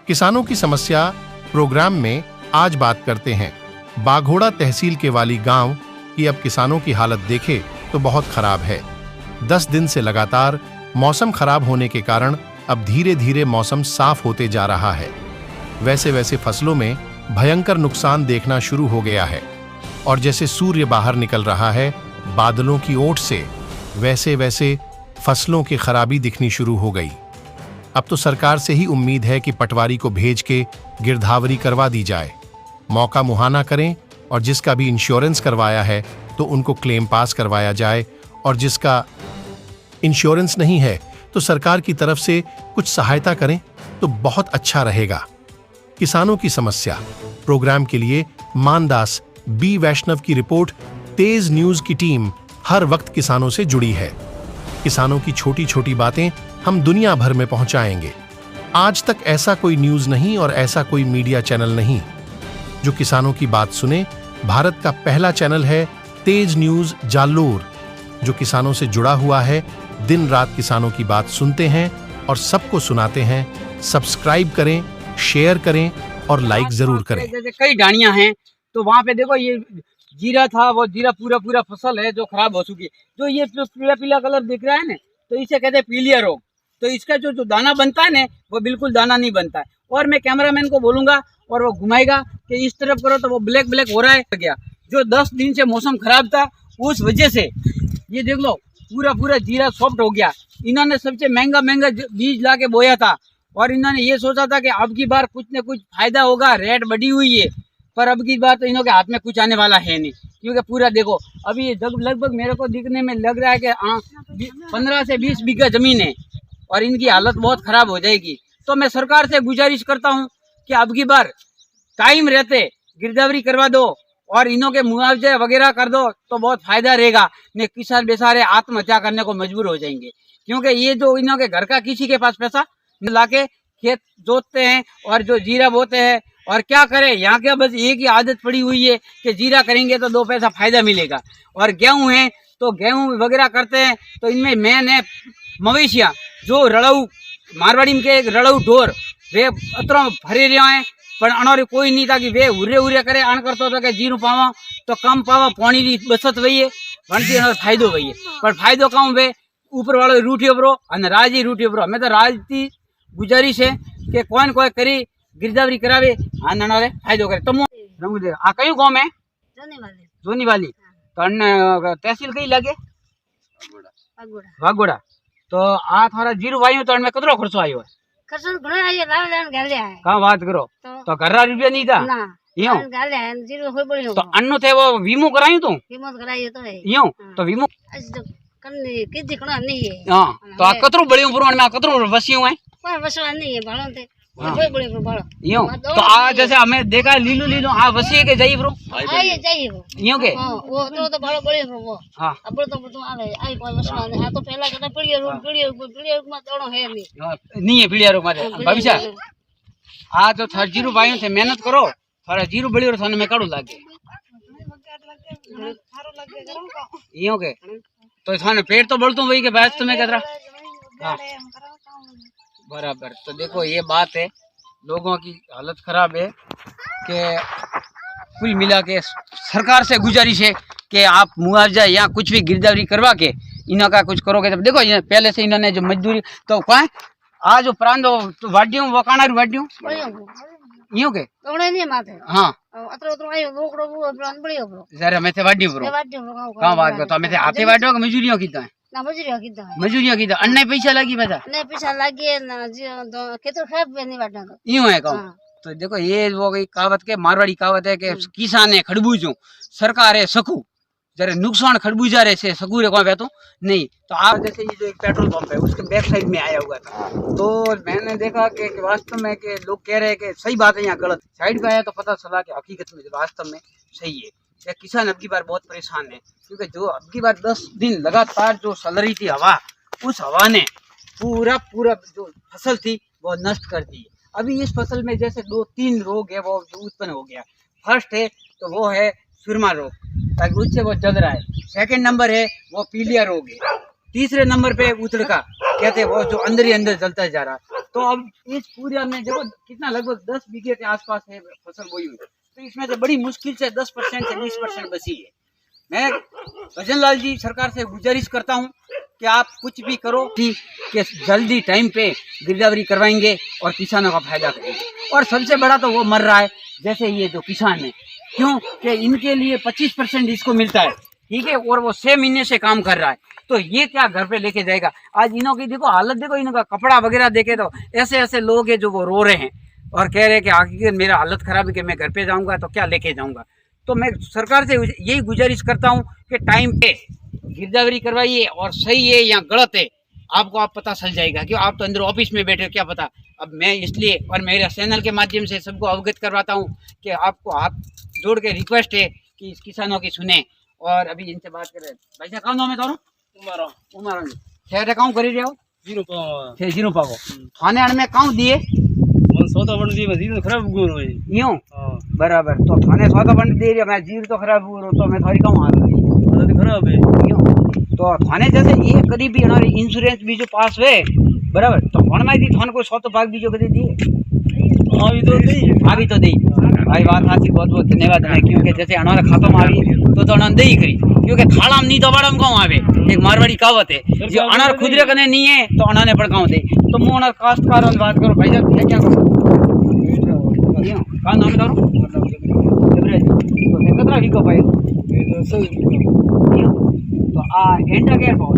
किसानों की समस्या प्रोग्राम में आज बात करते हैं। बाघोड़ा तहसील के वाली गांव की अब किसानों की हालत देखे तो बहुत खराब है। 10 दिन से लगातार मौसम खराब होने के कारण अब धीरे धीरे मौसम साफ होते जा रहा है। वैसे वैसे फसलों में भयंकर नुकसान देखना शुरू हो गया है और जैसे सूर्य बाहर निकल रहा है बादलों की ओट से, वैसे वैसे फसलों की खराबी दिखनी शुरू हो गई। अब तो सरकार से ही उम्मीद है कि पटवारी को भेज के गिरदावरी करवा दी जाए, मौका मुहाना करें और जिसका भी इंश्योरेंस करवाया है तो उनको क्लेम पास करवाया जाए और जिसका इंश्योरेंस नहीं है तो सरकार की तरफ से कुछ सहायता करें तो बहुत अच्छा रहेगा। किसानों की समस्या प्रोग्राम के लिए मानदास बी वैष्णव की रिपोर्ट। तेज न्यूज की टीम हर वक्त किसानों से जुड़ी है। किसानों की छोटी छोटी बातें हम दुनिया भर में पहुंचाएंगे। आज तक ऐसा कोई न्यूज नहीं और ऐसा कोई मीडिया चैनल नहीं जो किसानों की बात सुने। भारत का पहला चैनल है तेज न्यूज जालोर, जो किसानों से जुड़ा हुआ है। दिन रात किसानों की बात सुनते हैं और सबको सुनाते हैं। सब्सक्राइब करें, शेयर करें और लाइक जरूर करें। जैसे कई डाणियां हैं तो वहाँ पे देखो ये जीरा था, वो जीरा पूरा फसल है जो खराब हो चुकी है। जो ये पीला कलर दिख रहा है ना, तो इसे कहते हैं पीलिया रोग। तो इसका जो दाना बनता है ना, वो बिल्कुल दाना नहीं बनता है। और मैं कैमरामैन को बोलूंगा और वो घुमाएगा कि इस तरफ करो तो वो ब्लैक हो रहा है गया। जो 10 दिन से मौसम खराब था उस वजह से ये देख लो पूरा जीरा सॉफ्ट हो गया। इन्होंने सबसे महंगा बीज ला के बोया था और इन्होंने ये सोचा था कि अब की बार कुछ न कुछ फायदा होगा, रेट बढ़ी हुई है। पर अब की बार तो इन्हों के हाथ में कुछ आने वाला है नहीं, क्योंकि पूरा देखो अभी लगभग मेरे को दिखने में लग रहा है कि 15 से 20 बीघा जमीन है और इनकी हालत बहुत खराब हो जाएगी। तो मैं सरकार से गुजारिश करता हूं कि अब की बार टाइम रहते गिरदावरी करवा दो और इन्हों के मुआवजे वगैरह कर दो तो बहुत फायदा रहेगा। नहीं किसान बेचारे आत्महत्या करने को मजबूर हो जाएंगे, क्योंकि ये जो इन्हों के घर का किसी के पास पैसा लाके खेत जोतते हैं और जो जीरा बोते हैं। और क्या करें, यहाँ के बस एक ही आदत पड़ी हुई है कि जीरा करेंगे तो 2 पैसा फायदा मिलेगा। और गेहूं है तो गेहूं वगैरह करते हैं तो इनमें मेन है मवेशियाँ। जो रड़ऊ मारवाड़ी में के रड़ऊ ढोर वे अतरो भरे रहे हैं, पर अनारे कोई नहीं था कि वे उरे करे अण करते तो जीरू पावा तो कम पावा, पानी की बचत वही है, वनती फायदो वही है। पर फायदो कम वे ऊपर वालों रूटियो बरो और राज ही रूटियो बरो। हमें तो राज की गुजारिश है कि कौन कोई करी गिरदावरी करावे आने फायदो करे। तुम आ कયું गांव में जोनी वाली तो तहसील कई लगे वागोड़ा। तो आ थारा जीरो वायु तो में कितनो खर्चो आयो है? खर्चो घणो आयो, लाव लाव गाले है। का बात करो तो घरा रुपया नहीं था ना यूं गाले है जीरो होय बळियो तो अन्नो थे वो वीमो करायो तू कीमत करायो तो है यूं तो वीमो आज तो कन्ने के दिखणा नहीं है। हां तो आ कतरो बळियो पुराण में कतरो वसियो है? पर वसवा नहीं है भाड़ो थे होय बळियो भाड़ो यूं तो आ जैसे हमें देखा लीलू आ वसिए के जाई ब्रो आए जाई वो यूं के हां वो तो भाड़ो बळियो वो। हां अब तो आवे आई कोई वसवा नहीं। आ तो पहला कदा पीड़ियो में दौड़ो है नहीं है पीड़िया रोग में भविष्य आ जो थर जीरो वायु थे मेहनत करो थारा जीरो बळियो रो थाने में काडू लागे यूं के तो थाने पेट तो बढ़तो वही के बात तुम्हें कतरा। हां बराबर। तो देखो ये बात है, लोगों की हालत खराब है कि कुल मिला के सरकार से गुजारिश है कि आप मुआवजा या कुछ भी गिरदावरी करवा के इन्हों का कुछ करोगे। जब देखो ये पहले से इन्होंने जो मजदूरी तो कहाँ आज जो प्रांत वाड्यूं वकाना वाड्यूं यूं के तोड़े नहीं माथे। हां अतरो आयो लोकड़ो वो प्रांत बळियो ब्रो जरा मैं थे वाड्यूं ब्रो कहां बात को तो मैं थे हाथे वाड्यो के मजदूरियों की तो ना मजूरिया कीधा मजदूरियों की तो अन्ने पैसा लगी बता ने पैसा लागे ना जो केतो खराब नहीं बाटा तो यूं है कहूं। तो देखो ये वो गई कहावत के मारवाड़ी कहावत है कि किसान है खड़बूजू सरकार है सकू जरे नुकसान खरबूजा रहे से सकूरे को तो नहीं। तो आप जैसे ये जो एक पेट्रोल पंप है उसके बैक साइड में आया हुआ था तो मैंने देखा कि वास्तव में कि लोग कह रहे हैं कि सही बात है यहाँ गलत साइड पे आया तो पता चला कि हकीकत में वास्तव में सही है। या किसान अब की बार बहुत परेशान है क्योंकि जो अब की बार 10 दिन लगातार जो चल रही थी हवा उस हवा ने पूरा जो फसल थी वो नष्ट कर दी। अभी इस फसल में जैसे 2-3 रोग है वो जो उत्पन्न हो गया। फर्स्ट है तो वो है सुरमा रोग, ताकि उससे वो जल रहा है। सेकंड नंबर है वो पीलिया रोग है। तीसरे नंबर पे उतड़का कहते हैं वो जो अंदर ही अंदर जलता जा रहा है। तो अब इस पूरे में देखो कितना लगभग 10 बीघे के आसपास है फसल बोई हुई, तो इसमें से बड़ी मुश्किल से 10% से 20% बची है। मैं भजन लाल जी सरकार से गुजारिश करता हूँ कि आप कुछ भी करो कि जल्दी टाइम पे गिरदावरी करवाएंगे और किसानों का फायदा करेंगे। और सबसे बड़ा तो वो मर रहा है, जैसे ये जो किसान है, क्यों कि इनके लिए 25% इसको मिलता है, ठीक है, और वो 6 महीने से काम कर रहा है, तो ये क्या घर पे लेके जाएगा। आज इनों की देखो हालत, देखो इनका कपड़ा वगैरह देखे तो ऐसे ऐसे लोग हैं जो वो रो रहे हैं और कह रहे हैं कि आखिर मेरा हालत खराब है कि मैं घर पे जाऊंगा तो क्या लेके जाऊंगा। तो मैं सरकार से यही गुजारिश करता हूँ कि टाइम पे गिरदावरी करवाइए, और सही है या गलत है आपको आप पता चल जाएगा, क्यों आप तो अंदर ऑफिस में बैठे हो, क्या पता। अब मैं इसलिए और मेरे चैनल के माध्यम से सबको अवगत करवाता हूँ कि आपको हाथ जोड़ के रिक्वेस्ट है कि इस किसानों की सुने। और अभी इनसे बात कर रहे हैं भाई साहब, कौन नाम है तुम्हारा? उमर खैर काऊ करी रहे हो? जीरो पागो थाने अण में काऊ दिए यूं बराबर, तो थाने सौदा बंद दे रही, मैं जीर तो खराब हो तो मैं थोड़ी काऊ हाल खराब है यूं। तो थाने जैसे ये करीबी हमारे इंश्योरेंस भी जो पास हुए बराबर, तो फोन में दी थाने को 100 भाग भी जो कभी दिए अभी तो दी भाई बात हाथी बहुत बहुत धन्यवाद है, क्योंकि जैसे हमारे खातों में आई तो अनंत ही करी, क्योंकि थाला में नहीं तो बड़ा कौन आवे। एक मारवाड़ी कहावत है, जो अनार खुदरे कने नहीं है तो अनाने पर गाँव दे। तो मुँह अनार काश्तकार बात करो भाई साहब, क्या करो कहाँ नाम करो तो कितना ही को पाए तो आ एंडर के बहुत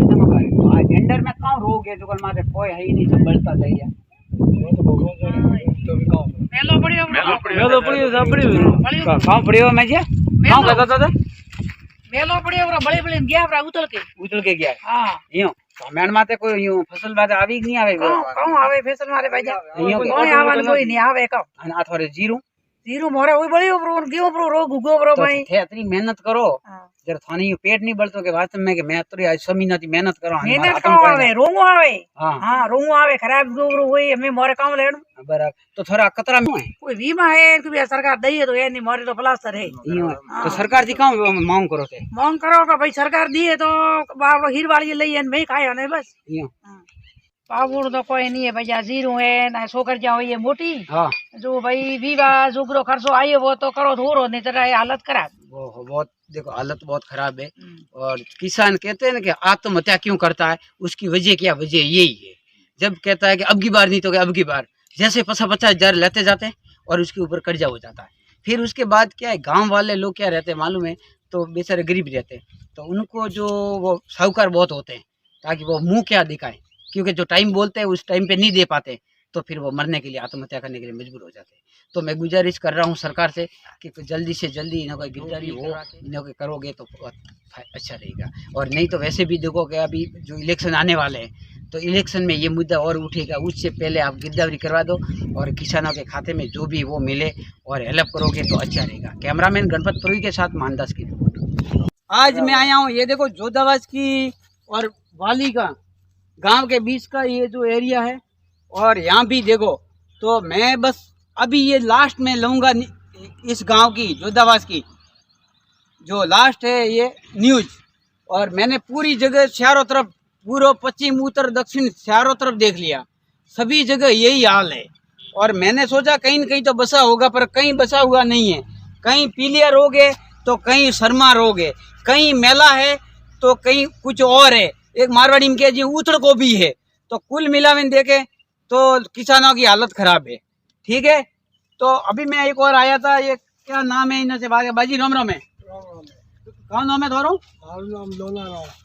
तो आ एंडर में कहाँ रोग है जो कल मारे कोई है ही नहीं, सब बढ़ता जाइए मेलो पड़ियो कहाँ पड़ियो मैं जी कहाँ कहता था मेलो पड़ियो बड़े गया उतल के गया। हां यूं तो मेन माते कोई यूं फसल बात आवी नहीं आवे कौन आवे फसल मारे भाई यूं कोई आवन कोई नहीं आवे का आ थोड़े जीरो मोरे ओई बड़ी ओपर गियो पर रो गुगो पर भाई थे इतनी मेहनत करो जर थाने यू पेट नहीं बढ़तो के वास्तव में के मैं तो आज 6 महीना की मेहनत करो, मेहनत करो आवे रोंगो आवे। हां रोंगो आवे खराब गोबरो होई हमें मोरे काम लेण बराबर, तो थोड़ा कतरा में कोई बीमा है कि सरकार दई है तो ये नहीं मोरे तो प्लास्टर है तो सरकार जी काम मांग करो थे मांग करो का भाई सरकार दिए तो बाबा हीर वाली लई है भाई खाए नहीं बस यूं पावुड़ तो कोई नहीं है भैया, जीरो है ना सोकर जाओ ये मोटी। हाँ। जो भाई विवाह जुगरो खर्चो आई है वो तो करो धोरो, नहीं तो हालत खराब वो बहुत देखो हालत बहुत खराब है। और किसान कहते हैं ना कि आत्महत्या क्यों करता है, उसकी वजह क्या, वजह यही है जब कहता है कि अब की बार नहीं तो अब की बार, जैसे 50,000 लेते जाते हैं और उसके ऊपर कर्जा हो जाता है। फिर उसके बाद क्या है, गाँव वाले लोग क्या रहते हैं मालूम है, तो बेचारे गरीब रहते हैं, तो उनको जो वो साहूकार बहुत होते हैं ताकि वो मुँह क्या दिखाए, क्योंकि जो टाइम बोलते हैं उस टाइम पे नहीं दे पाते, तो फिर वो मरने के लिए आत्महत्या करने के लिए मजबूर हो जाते हैं। तो मैं गुजारिश कर रहा हूँ सरकार से कि जल्दी से जल्दी इन्हों का गिरदावरी हो, इन्हों के करोगे तो बहुत अच्छा रहेगा। और नहीं तो वैसे भी देखो कि अभी जो इलेक्शन आने वाले हैं तो इलेक्शन में ये मुद्दा और उठेगा, उससे पहले आप गिरदावरी करवा दो और किसानों के खाते में जो भी वो मिले और हेल्प करोगे तो अच्छा रहेगा। कैमरामैन गणपत पुरी के साथ मानदास की रिपोर्ट। आज मैं आया हूँ, ये देखो जोधाबाज की और वाली का गांव के बीच का ये जो एरिया है, और यहाँ भी देखो तो मैं बस अभी ये लास्ट में लूँगा इस गांव की जोधाबाज की जो लास्ट है ये न्यूज़, और मैंने पूरी जगह चारों तरफ पूर्व पश्चिम उत्तर दक्षिण चारों तरफ देख लिया, सभी जगह यही हाल है। और मैंने सोचा कहीं न कहीं तो बसा होगा, पर कहीं बसा हुआ नहीं है, कहीं पीलिया रोग है तो कहीं शर्मा रोग है, कहीं मेला है तो कहीं कुछ और है, एक मारवाड़ी में कह जी उथड़ को भी है। तो कुल मिलावन देखे तो किसानों की हालत खराब है, ठीक है। तो अभी मैं एक और आया था, ये क्या नाम है इनसे बात बाजी राम राम है, कौन नाम है थारो?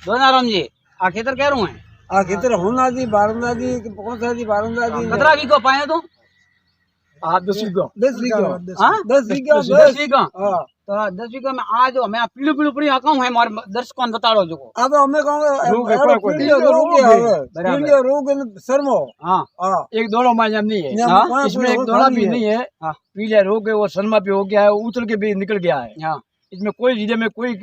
दोनाराम जी। आ खेतर कह रहा है आ खेतर होना जी बारंदा जी कौन सा जी बारंदा जी कतरा भी को पाए तो आप 10 बीघा में आ जाओ, मैं पीलू पीलू पड़ी आकाऊं है मार दर्शकों बता रो जो अब हमें कहूं रोग शर्मो। हां एक दोनों मायने नहीं है, इसमें एक दोनों भी नहीं है, पीले रोग है वो शर्मा पे हो गया है, उतल के भी निकल गया है। हां इसमें कोई जिले में कोई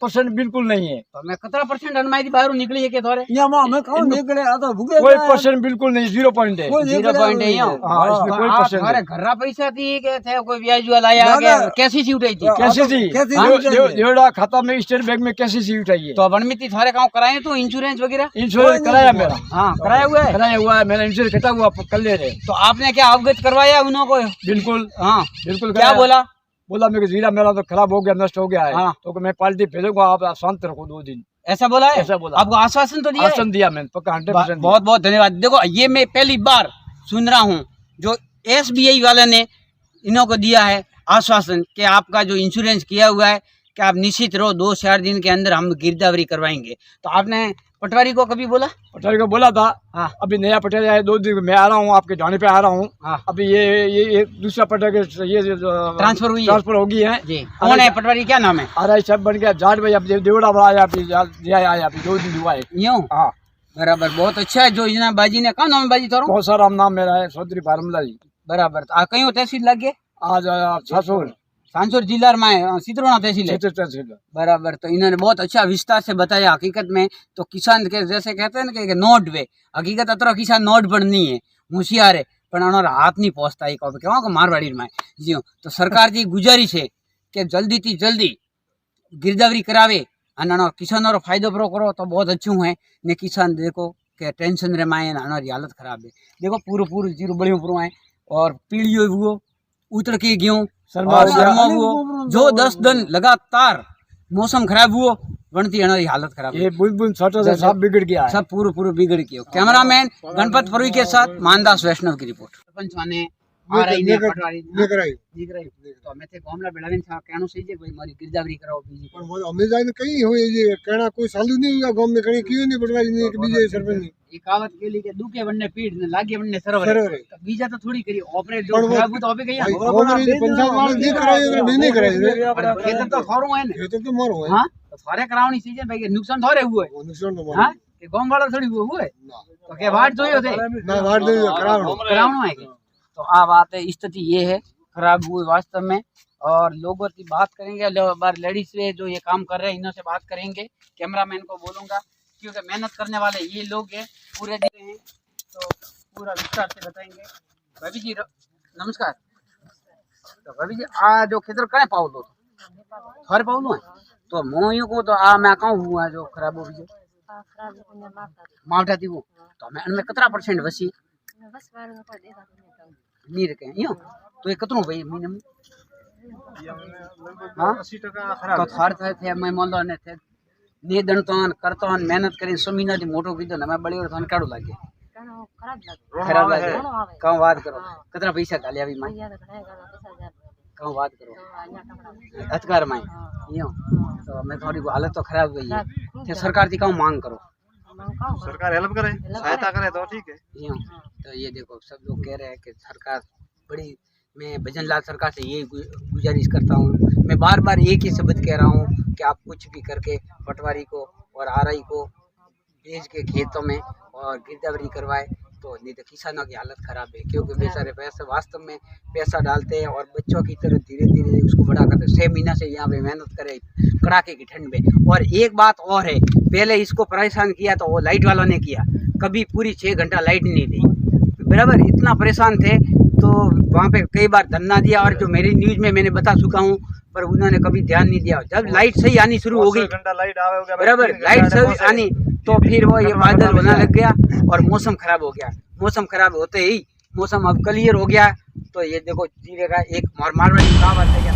1% बिल्कुल नहीं है। तो मैं कितना परसेंट अनमाई बाहर निकली है के थोड़े हमें कौन निकले तो कोई परसेंट बिल्कुल नहीं, 0 पॉइंट है। 0 पॉइंट है हाँ, इसमें कोई परसेंट हमारे घर पैसा थी के थे कोई ब्याज वाला आया गया कैसी सी उठाई थी कैसी थी देवड़ा खाता में स्टेट बैंक में कैसी सी उठाई है। तो बनमिति थारे गाँव कराए तो इंश्योरेंस वगैरह इंश्योरेंस कराया मेरा। हाँ कराया हुआ है मेरा इंश्योरेंस कटा हुआ कर ले रहे। तो आपने क्या अवगत करवाया उन्हों को? बिल्कुल हाँ बिल्कुल। क्या बोला? बोला मेरे जीरा मेरा तो खराब हो गया, नष्ट हो गया है। हाँ। तो मैं पार्टी भेजूंगा, आप शांत रखो 2 दिन। ऐसा बोला है? ऐसा बोला। आपको आश्वासन तो दिया? आश्वासन दिया मैंने पक्का 100%। बहुत बहुत धन्यवाद। देखो ये मैं पहली बार सुन रहा हूँ जो SBI वाले ने इन्हों को दिया है आश्वासन कि आपका जो इंश्योरेंस किया हुआ है कि आप निश्चित रहो 2-4 दिन के अंदर हम गिरदावरी करवाएंगे। तो आपने पटवारी को कभी बोला? पटवारी को बोला था। हाँ। अभी नया पटवारी आया 2 दिन मैं आ रहा हूँ, आपके ढाणे पे आ रहा हूँ। हाँ। अभी ये दूसरा पटवारी ये ट्रांसफर हुई ट्रांसफर होगी है जी। कौन है पटवारी, क्या नाम है? RI सब बन गया जाट भाई। अब देवड़ा वाला आया अभी 2 दिन हुआ है। यूँ हाँ बराबर, बहुत अच्छा है जो योजना बाजी ने। कहा नाम है बाजी थारो? बहुत सारा नाम मेरा है चौधरी बारमला जी। बराबर। आ कहीं तहसील लग गए? आज सासोर सांसोर जिला में सितरोना तहसील है। तहसील। बराबर। तो इन्होंने बहुत अच्छा विस्तार से बताया। हकीकत में तो किसान के जैसे कहते हैं ना कि नोट वे हकीकत अतरा किसान नोट पर नहीं है, होशियार है पर उन्होंने हाथ नहीं पहुंचता है क्यों मारवाड़ी में जी। तो सरकार जी गुजारिश है कि जल्दी थी जल्दी गिरदावरी करावे और किसानों फायदो प्रो करो तो बहुत अच्छू है ने। किसान देखो कि टेंशन रे माए हमारी हालत खराब है। देखो पूरो जीरो बड़ियों पूरो है और पीढ़ियों हुआ उतर के गेहूँ हुआ जो 10 दिन लगातार मौसम खराब हुआ वनती हमारी हालत खराब है। ये बुलबुल छोटा सा सब बिगड़ गया है। सब पूरो बिगड़ गया। कैमरामैन गणपत फरुई के साथ मानदास वैष्णव की रिपोर्ट। सरपंच माने आ रही ने पटवारी दिख रही तो मैं थे गामला बेलावीन था कहनो सही है भाई मारी गिरदावरी कराओ बीजी पर हमें जाने कहीं हो ये कहना कोई सालू नहीं हुआ गांव में कहीं क्यों नहीं पटवारी ने कि बीजे सरपंच ये कहावत के लिए के दुखे बनने पीड़ ने लागे बनने सरोवर तो बीजा तो थोड़ी करी ऑपरेट जो खराब तो अबे गया पंचायत वाले नहीं कराए उन्होंने नहीं कराए खेत तो खोरो है ये तो मारो है। हां तो सारे करावनी सीजन भाई के नुकसान थोड़े हुए नुकसान तो हां के गांव वाला थोड़ी हुए तो के वाट जोयो थे ना वाट दे करावनो है। तो आ बात है, स्थिति ये है खराब हुई वास्तव में। और लोगों की बात करेंगे, बार लेडीज से जो ये काम कर रहे हैं इन्हों से बात करेंगे। कैमरामैन को बोलूंगा क्योंकि मेहनत करने वाले ये लोग हैं पूरे दिन हैं तो पूरा विस्तार से बताएंगे। भाभी जी नमस्कार। तो भाभी जी आ जो खेतर कहाँ पाओ लो थारे पाओ लो है तो मोयू को तो आ मैं कहूँ हुआ जो खराब हो गई मावटा थी वो तो मैं उनमें कितना % बसी नहीं रखे यूं तो ये कितनों भाई महीने में? हाँ 80% खराब तो थार थे मैं मान लो ने थे ने दणतोन करतोन मेहनत करी समीना दी मोटो कीधो ना मैं बड़ी और थान काडो लागे खराब लागे कम बात करो कितना पैसा गालिया भी मैं कम बात करो अधिकार में यूं तो मैं थोड़ी हालत तो खराब गई है तो सरकार की कम मांग करो सरकार हेल्प करे सहायता करे तो ठीक है यूं। तो ये देखो सब लोग कह रहे हैं कि सरकार बड़ी, मैं भजन लाल सरकार से ये गुजारिश करता हूँ, मैं बार बार एक ही शब्द कह रहा हूँ कि आप कुछ भी करके पटवारी को और RI को भेज के खेतों में और गिरदावरी करवाए तो नहीं तो किसानों की हालत खराब है क्योंकि बेचारे पैसे वास्तव में पैसा डालते हैं और बच्चों की तरह धीरे धीरे उसको बड़ा करते हैं। 6 महीना से यहाँ पे मेहनत करे कड़ाके की ठंड में। और एक बात और है, पहले इसको परेशान किया तो वो लाइट वालों ने किया, कभी पूरी 6 घंटा लाइट नहीं दी बराबर, इतना परेशान थे तो वहाँ पे कई बार धरना दिया और जो मेरी न्यूज में मैंने बता चुका हूँ पर उन्होंने कभी ध्यान नहीं दिया। जब लाइट सही आनी शुरू हो गई बराबर लाइट सही आनी तो फिर वो ये बादल होने लग गया और मौसम खराब हो गया। मौसम खराब होते ही मौसम अब क्लियर हो गया तो ये देखो जीरे का एक मारवाड़ी कहावत है